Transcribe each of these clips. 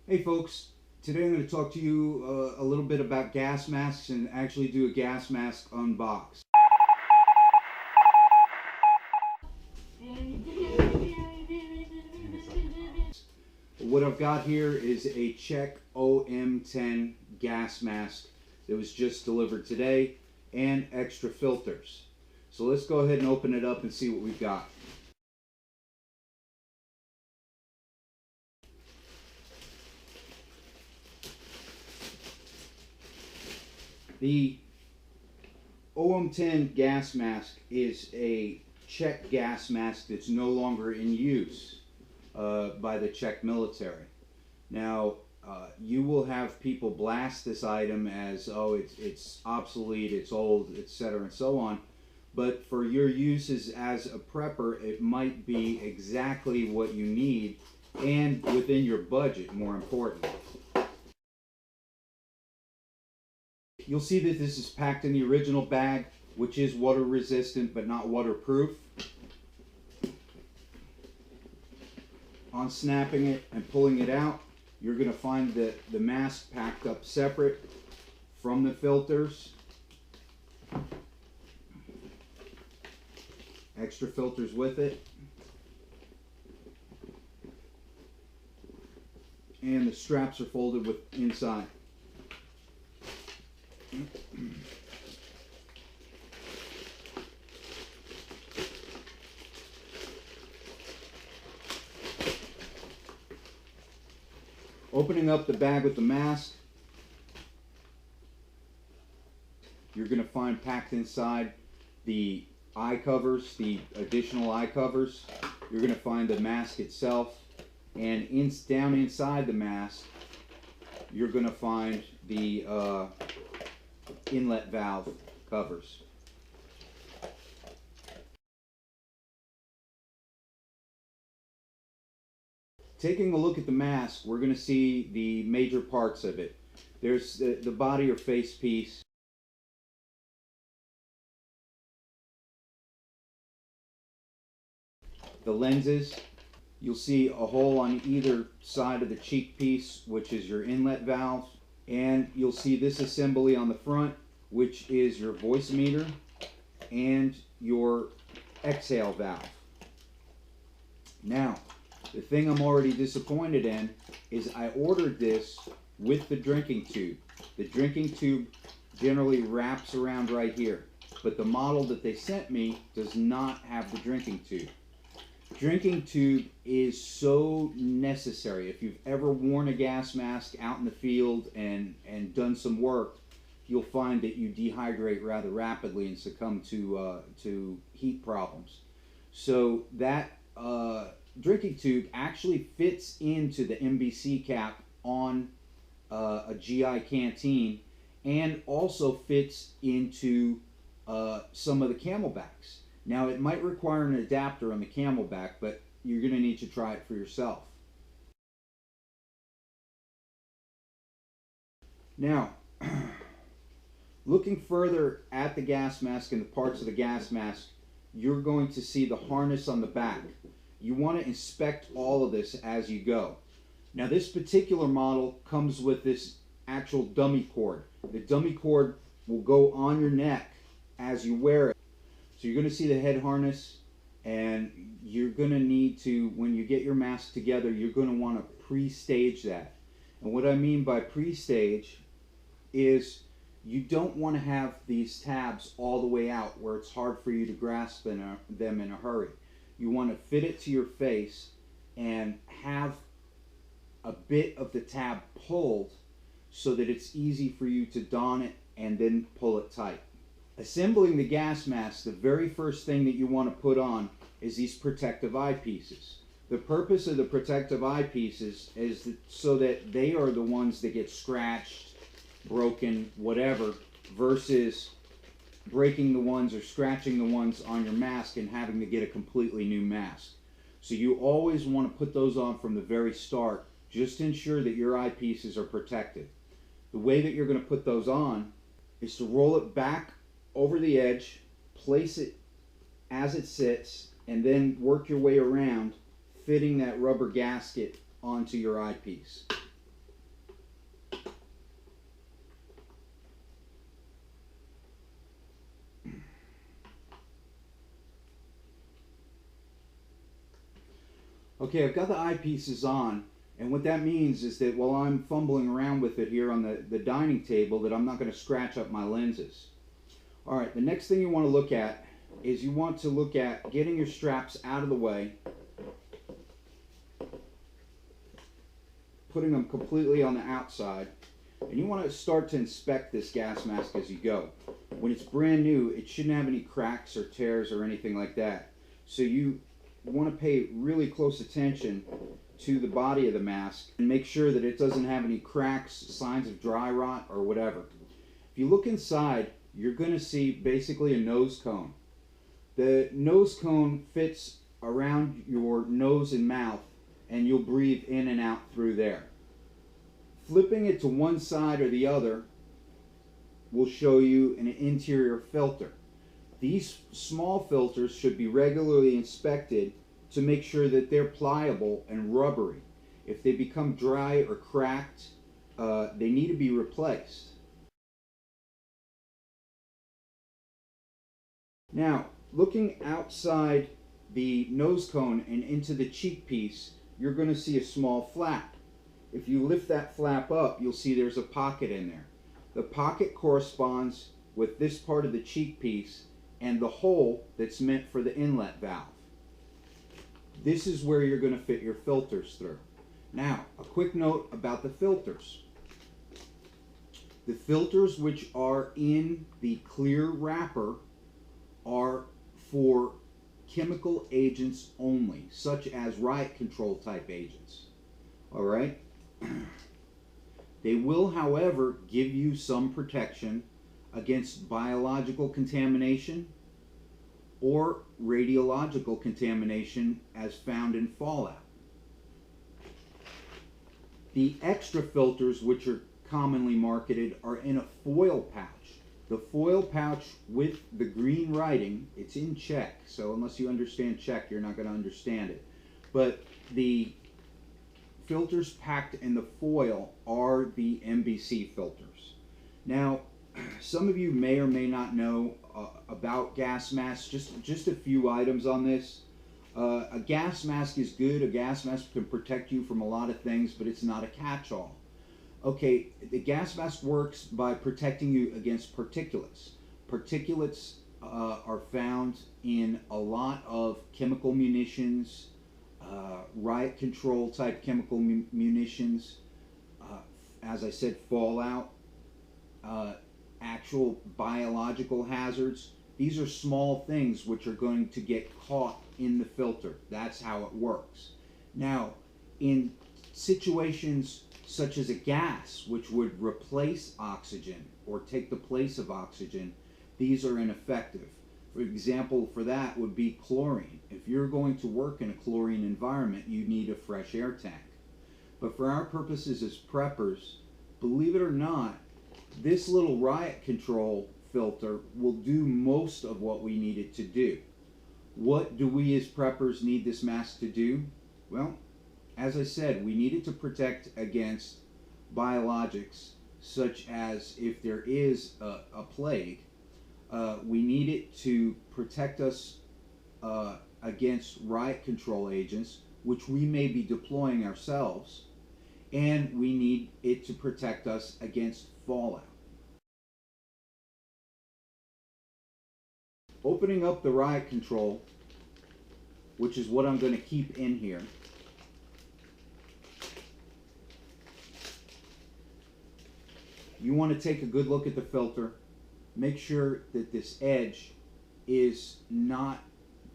Hey folks, today I'm going to talk to you a little bit about gas masks and actually do a gas mask unbox. What I've got here is a Czech OM10 gas mask that was just delivered today and extra filters. So let's go ahead and open it up and see what we've got. The OM10 gas mask is a Czech gas mask that's no longer in use by the Czech military. Now, you will have people blast this item as, oh, it's obsolete, it's old, etc., and so on. But for your uses as a prepper, it might be exactly what you need and within your budget, more important. You'll see that this is packed in the original bag, which is water resistant but not waterproof. On snapping it and pulling it out, you're going to find that the mask packed up separate from the filters. Extra filters with it. And the straps are folded with inside. Opening up the bag with the mask, you're going to find packed inside the eye covers, the additional eye covers. You're going to find the mask itself, and down inside the mask, you're going to find the inlet valve covers. Taking a look at the mask, we're going to see the major parts of it. There's the body or face piece. The lenses. You'll see a hole on either side of the cheek piece, which is your inlet valve. And you'll see this assembly on the front, which is your voice meter and your exhale valve. Now, the thing I'm already disappointed in is I ordered this with the drinking tube. The drinking tube generally wraps around right here, but the model that they sent me does not have the drinking tube. Drinking tube is so necessary. If you've ever worn a gas mask out in the field and done some work, you'll find that you dehydrate rather rapidly and succumb to heat problems. So that drinking tube actually fits into the MBC cap on a GI canteen and also fits into some of the CamelBaks. Now, it might require an adapter on the CamelBak, but you're going to need to try it for yourself. Now, looking further at the gas mask and the parts of the gas mask, you're going to see the harness on the back. You want to inspect all of this as you go. Now, this particular model comes with this actual dummy cord. The dummy cord will go on your neck as you wear it. So you're going to see the head harness, and you're going to need to, when you get your mask together, you're going to want to pre-stage that. And what I mean by pre-stage is you don't want to have these tabs all the way out where it's hard for you to grasp them in a hurry. You want to fit it to your face and have a bit of the tab pulled so that it's easy for you to don it and then pull it tight. Assembling the gas mask, the very first thing that you want to put on is these protective eyepieces. The purpose of the protective eyepieces is so that they are the ones that get scratched, broken, whatever, versus breaking the ones or scratching the ones on your mask and having to get a completely new mask. So you always want to put those on from the very start, just to ensure that your eyepieces are protected. The way that you're going to put those on is to roll it back over the edge, place it as it sits, and then work your way around, fitting that rubber gasket onto your eyepiece. Okay, I've got the eyepieces on, and what that means is that while I'm fumbling around with it here on the dining table, that I'm not going to scratch up my lenses. All right, the next thing you want to look at is you want to look at getting your straps out of the way, putting them completely on the outside, and you want to start to inspect this gas mask as you go. When it's brand new, it shouldn't have any cracks or tears or anything like that. So you want to pay really close attention to the body of the mask and make sure that it doesn't have any cracks, signs of dry rot, or whatever. If you look inside, you're going to see basically a nose cone. The nose cone fits around your nose and mouth, and you'll breathe in and out through there. Flipping it to one side or the other will show you an interior filter. These small filters should be regularly inspected to make sure that they're pliable and rubbery. If they become dry or cracked, they need to be replaced. Now, looking outside the nose cone and into the cheek piece, you're going to see a small flap. If you lift that flap up, you'll see there's a pocket in there. The pocket corresponds with this part of the cheek piece and the hole that's meant for the inlet valve. This is where you're going to fit your filters through. Now, a quick note about the filters. The filters which are in the clear wrapper are for chemical agents only, such as riot control type agents. All right? They will, however, give you some protection against biological contamination or radiological contamination as found in fallout. The extra filters, which are commonly marketed, are in a foil pouch. The foil pouch with the green writing, it's in Czech, so unless you understand Czech, you're not going to understand it. But the filters packed in the foil are the MBC filters. Now, some of you may or may not know about gas masks. Just a few items on this. A gas mask is good. A gas mask can protect you from a lot of things, but it's not a catch-all. Okay, the gas mask works by protecting you against particulates. Particulates are found in a lot of chemical munitions, riot control type chemical munitions, as I said, fallout, actual biological hazards. These are small things which are going to get caught in the filter. That's how it works. Now, in situations such as a gas which would replace oxygen or take the place of oxygen, these are ineffective. For example, for that would be chlorine. If you're going to work in a chlorine environment, you need a fresh air tank. But for our purposes as preppers, believe it or not, this little riot control filter will do most of what we need it to do. What do we as preppers need this mask to do? Well, as I said, we need it to protect against biologics, such as if there is a plague. We need it to protect us against riot control agents, which we may be deploying ourselves, and we need it to protect us against fallout. Opening up the riot control, which is what I'm going to keep in here, you want to take a good look at the filter. Make sure that this edge is not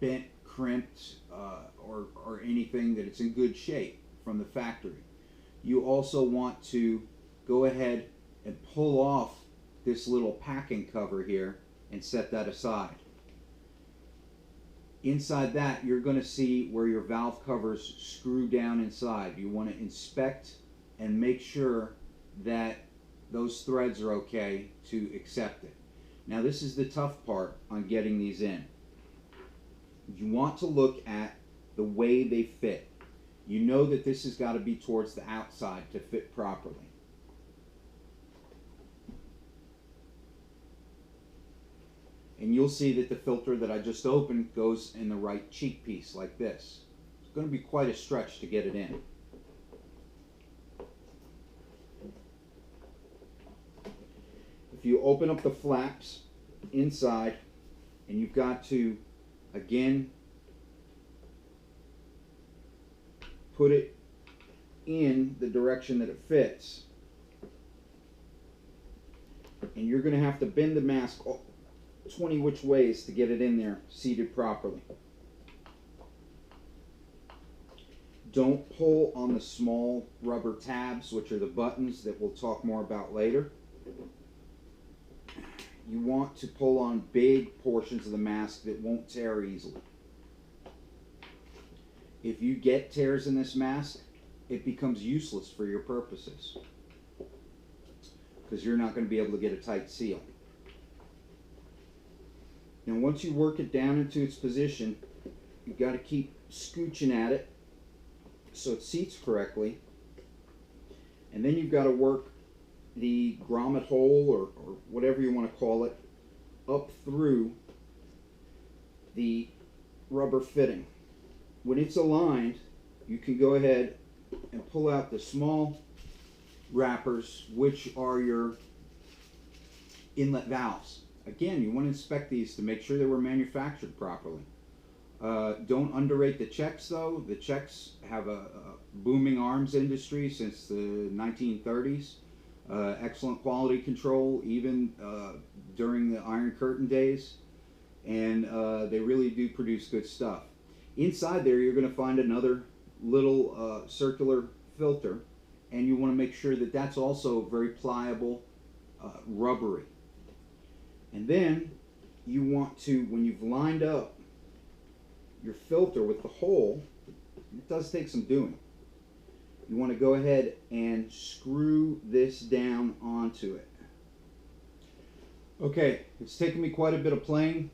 bent, crimped, or anything, that it's in good shape from the factory. You also want to go ahead and pull off this little packing cover here and set that aside. Inside that, you're going to see where your valve covers screw down inside. You want to inspect and make sure that those threads are okay to accept it. Now, this is the tough part on getting these in. You want to look at the way they fit. You know that this has got to be towards the outside to fit properly. And you'll see that the filter that I just opened goes in the right cheek piece like this. going to be quite a stretch to get it in. If you open up the flaps inside, and you've got to, again, put it in the direction that it fits. And you're going to have to bend the mask 20 which ways to get it in there seated properly. Don't pull on the small rubber tabs, which are the buttons that we'll talk more about later. You want to pull on big portions of the mask that won't tear easily. If you get tears in this mask, it becomes useless for your purposes, because you're not going to be able to get a tight seal. Now once you work it down into its position, you've got to keep scooching at it so it seats correctly, and then you've got to work the grommet hole, or whatever you want to call it, up through the rubber fitting. When it's aligned, you can go ahead and pull out the small wrappers, which are your inlet valves. Again, you want to inspect these to make sure they were manufactured properly. Don't underrate the Czechs, though. The Czechs have a booming arms industry since the 1930s. Excellent quality control, even during the Iron Curtain days. And they really do produce good stuff. Inside there, you're going to find another little circular filter. And you want to make sure that that's also very pliable, rubbery. And then you want to, when you've lined up your filter with the hole, it does take some doing. You want to go ahead and screw this down onto it. Okay, it's taken me quite a bit of playing,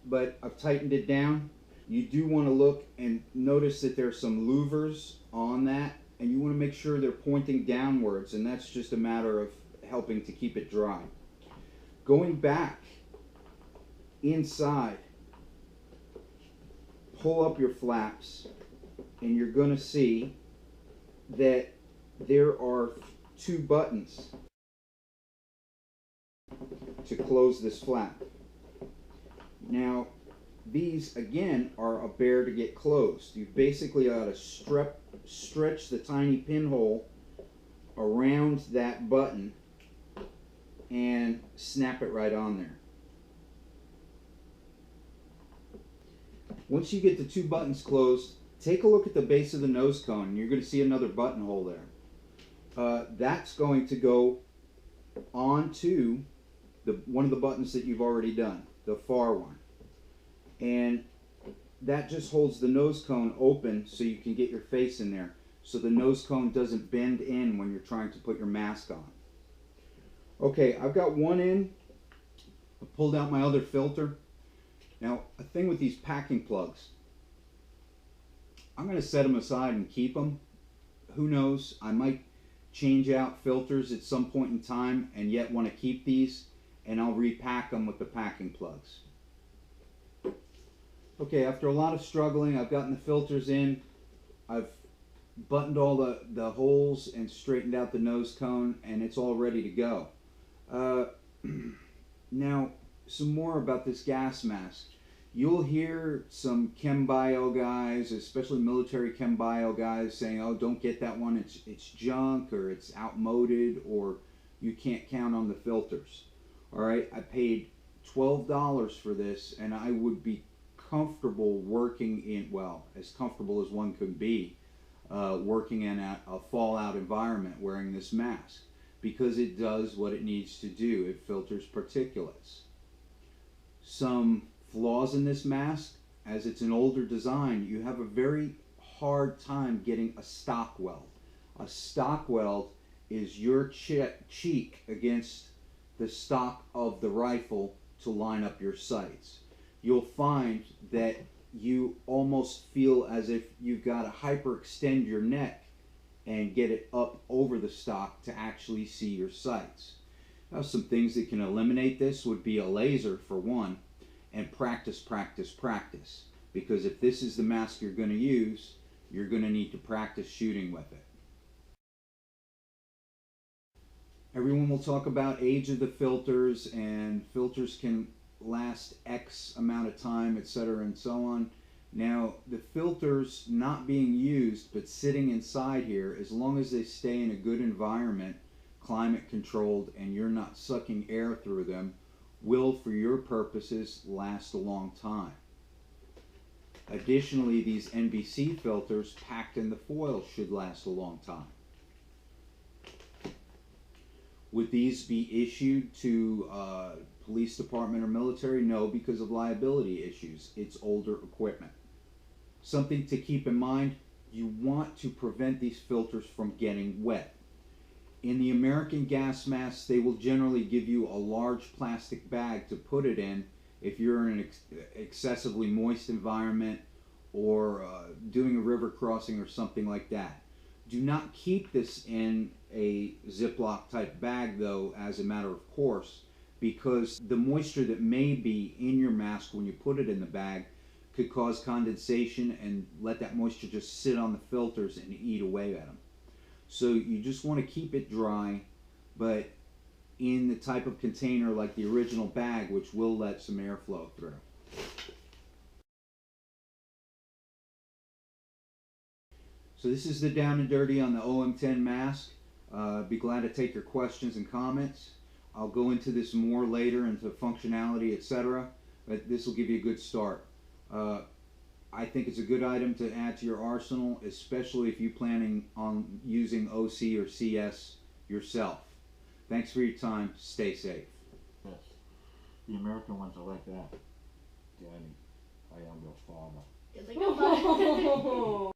but I've tightened it down. You do want to look and notice that there's some louvers on that, and you want to make sure they're pointing downwards, and that's just a matter of helping to keep it dry. Going back inside, pull up your flaps, and you're going to see that there are two buttons to close this flap. Now, these again are a bear to get closed. You basically ought to stretch the tiny pinhole around that button and snap it right on there. Once you get the two buttons closed, take a look at the base of the nose cone, and you're going to see another buttonhole there. That's going to go onto one of the buttons that you've already done, the far one. And that just holds the nose cone open so you can get your face in there, so the nose cone doesn't bend in when you're trying to put your mask on. Okay, I've got one in. I pulled out my other filter. Now, a thing with these packing plugs, I'm going to set them aside and keep them. Who knows, I might change out filters at some point in time and yet want to keep these, and I'll repack them with the packing plugs. Okay, after a lot of struggling, I've gotten the filters in. I've buttoned all the holes and straightened out the nose cone, and it's all ready to go. Now, some more about this gas mask. You'll hear some chem bio guys, especially military chem bio guys, saying, oh, don't get that one, it's junk, or it's outmoded, or you can't count on the filters. All right, I paid $12 for this, and I would be comfortable working in, well, as comfortable as one could be, working in a fallout environment wearing this mask, because it does what it needs to do. It filters particulates. Some flaws in this mask, as it's an older design, you have a very hard time getting a stock weld. A stock weld is your cheek against the stock of the rifle to line up your sights. You'll find that you almost feel as if you've got to hyperextend your neck and get it up over the stock to actually see your sights. Now, some things that can eliminate this would be a laser, for one, and practice, practice, practice. Because if this is the mask you're going to use, you're going to need to practice shooting with it. Everyone will talk about age of the filters, and filters can last X amount of time, etc., and so on. Now, the filters not being used but sitting inside here, as long as they stay in a good environment, climate controlled, and you're not sucking air through them, will, for your purposes, last a long time. Additionally, these NBC filters packed in the foil should last a long time. Would these be issued to police department or military? No, because of liability issues. It's older equipment. Something to keep in mind, you want to prevent these filters from getting wet. In the American gas masks, they will generally give you a large plastic bag to put it in if you're in an excessively moist environment or doing a river crossing or something like that. Do not keep this in a Ziploc type bag though, as a matter of course, because the moisture that may be in your mask when you put it in the bag could cause condensation and let that moisture just sit on the filters and eat away at them. So you just want to keep it dry, but in the type of container like the original bag, which will let some airflow through. So this is the down and dirty on the OM10 mask. Be glad to take your questions and comments. I'll go into this more later, into functionality, etc. But this will give you a good start. I think it's a good item to add to your arsenal, especially if you're planning on using OC or CS yourself. Thanks for your time. Stay safe. Yes. The American ones are like that. Daddy, I am your father. It's like a